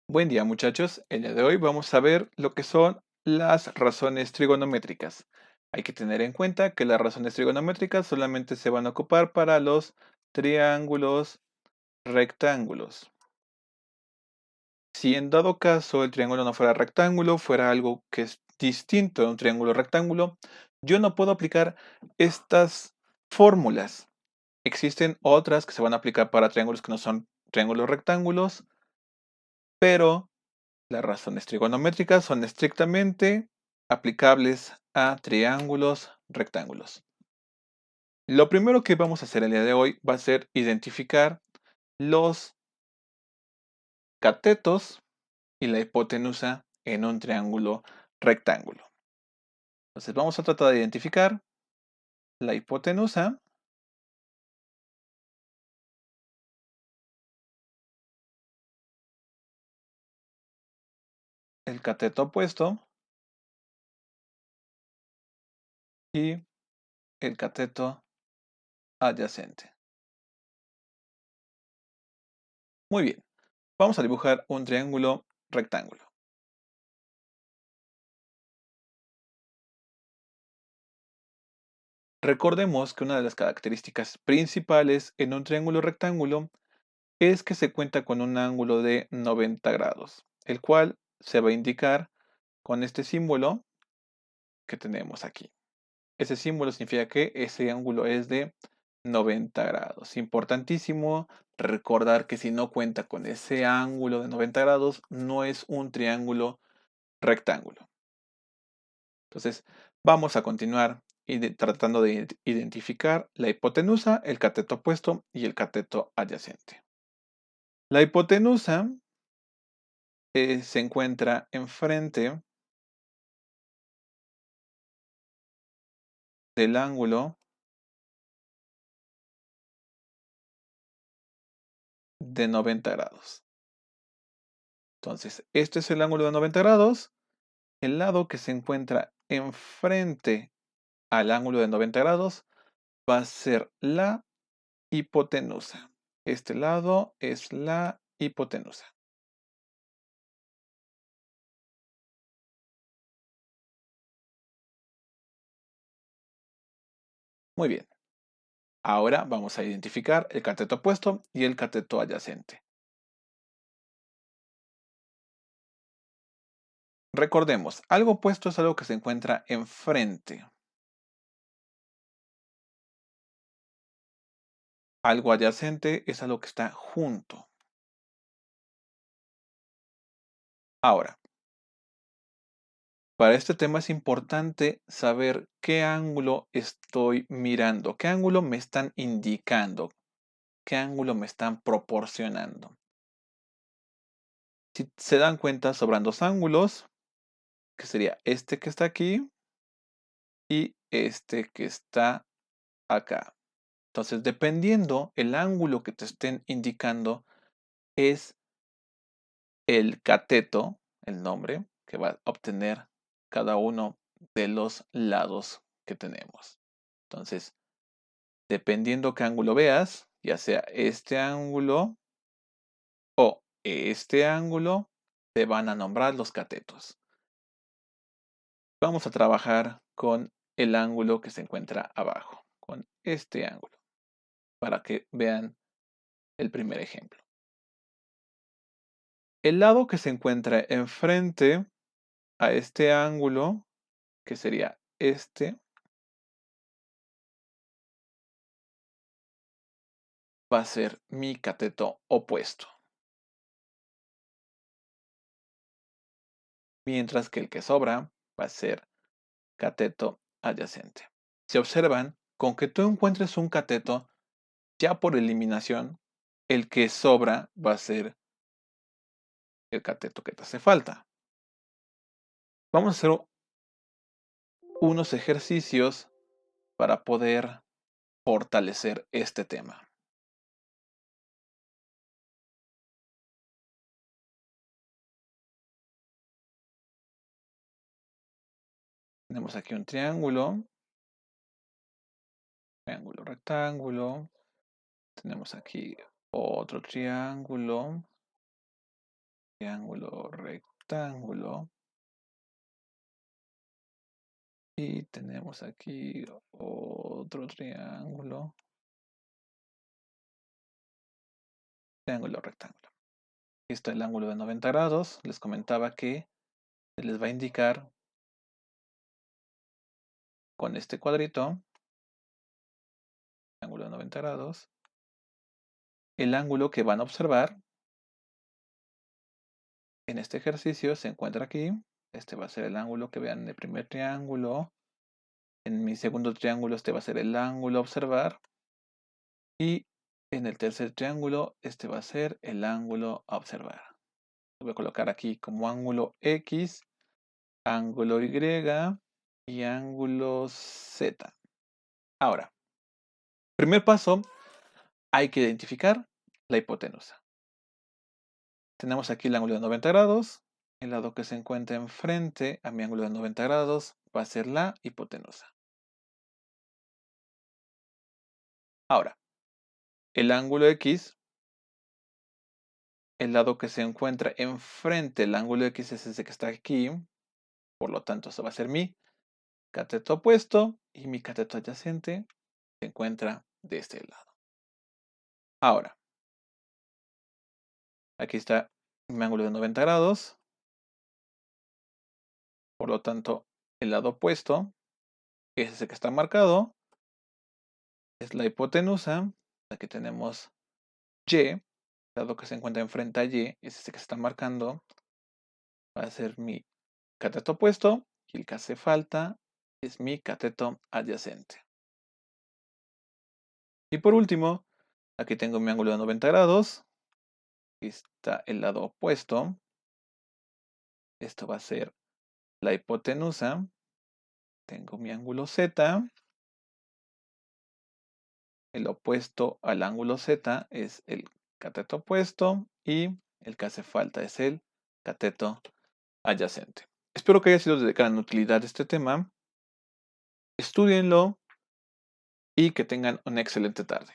Buen día, muchachos. El día de hoy vamos a ver lo que son las razones trigonométricas. Hay que tener en cuenta que las razones trigonométricas solamente se van a ocupar para los triángulos rectángulos. Si en dado caso el triángulo no fuera rectángulo, fuera algo que es distinto de un triángulo rectángulo, yo no puedo aplicar estas fórmulas. Existen otras que se van a aplicar para triángulos que no son triángulos rectángulos, pero las razones trigonométricas son estrictamente aplicables a triángulos rectángulos. Lo primero que vamos a hacer el día de hoy va a ser identificar los catetos y la hipotenusa en un triángulo rectángulo. Entonces vamos a tratar de identificar la hipotenusa, el cateto opuesto y el cateto adyacente. Muy bien, vamos a dibujar un triángulo rectángulo. Recordemos que una de las características principales en un triángulo rectángulo es que se cuenta con un ángulo de 90 grados, el cual se va a indicar con este símbolo que tenemos aquí. Ese símbolo significa que ese ángulo es de 90 grados. Importantísimo recordar que si no cuenta con ese ángulo de 90 grados, no es un triángulo rectángulo. Entonces, vamos a continuar tratando de identificar la hipotenusa, el cateto opuesto y el cateto adyacente. La hipotenusa se encuentra enfrente del ángulo de 90 grados. Entonces, este es el ángulo de 90 grados. El lado que se encuentra enfrente al ángulo de 90 grados va a ser la hipotenusa. Este lado es la hipotenusa. Muy bien. Ahora vamos a identificar el cateto opuesto y el cateto adyacente. Recordemos, algo opuesto es algo que se encuentra enfrente. Algo adyacente es algo que está junto. Ahora, para este tema es importante saber qué ángulo estoy mirando, qué ángulo me están indicando, qué ángulo me están proporcionando. Si se dan cuenta, sobran dos ángulos, que sería este que está aquí y este que está acá. Entonces, dependiendo el ángulo que te estén indicando, es el cateto, el nombre, que va a obtener cada uno de los lados que tenemos. Entonces, dependiendo qué ángulo veas, ya sea este ángulo o este ángulo, te van a nombrar los catetos. Vamos a trabajar con el ángulo que se encuentra abajo, con este ángulo, para que vean el primer ejemplo. El lado que se encuentra enfrente a este ángulo, que sería este, va a ser mi cateto opuesto, mientras que el que sobra va a ser cateto adyacente. Si observan, con que tú encuentres un cateto, ya por eliminación, el que sobra va a ser el cateto que te hace falta. Vamos a hacer unos ejercicios para poder fortalecer este tema. Tenemos aquí un triángulo, triángulo, rectángulo. Tenemos aquí otro triángulo, triángulo rectángulo. Y tenemos aquí otro triángulo. Triángulo rectángulo. Aquí está el ángulo de 90 grados. Les comentaba que se les va a indicar con este cuadrito, ángulo de 90 grados, el ángulo que van a observar en este ejercicio se encuentra aquí. Este va a ser el ángulo que vean en el primer triángulo. En mi segundo triángulo este va a ser el ángulo a observar. Y en el tercer triángulo este va a ser el ángulo a observar. Lo voy a colocar aquí como ángulo X, ángulo Y y ángulo Z. Ahora, primer paso, hay que identificar la hipotenusa. Tenemos aquí el ángulo de 90 grados. El lado que se encuentra enfrente a mi ángulo de 90 grados va a ser la hipotenusa. Ahora, el ángulo X, el lado que se encuentra enfrente del ángulo X es ese que está aquí. Por lo tanto, eso va a ser mi cateto opuesto y mi cateto adyacente se encuentra de este lado. Ahora, aquí está mi ángulo de 90 grados. Por lo tanto, el lado opuesto es ese que está marcado. Es la hipotenusa. Aquí tenemos Y. El lado que se encuentra enfrente a Y es ese que se está marcando. Va a ser mi cateto opuesto. Y el que hace falta es mi cateto adyacente. Y por último, aquí tengo mi ángulo de 90 grados. Aquí está el lado opuesto. Esto va a ser la hipotenusa. Tengo mi ángulo Z. El opuesto al ángulo Z es el cateto opuesto y el que hace falta es el cateto adyacente. Espero que haya sido de gran utilidad este tema. Estúdienlo y que tengan una excelente tarde.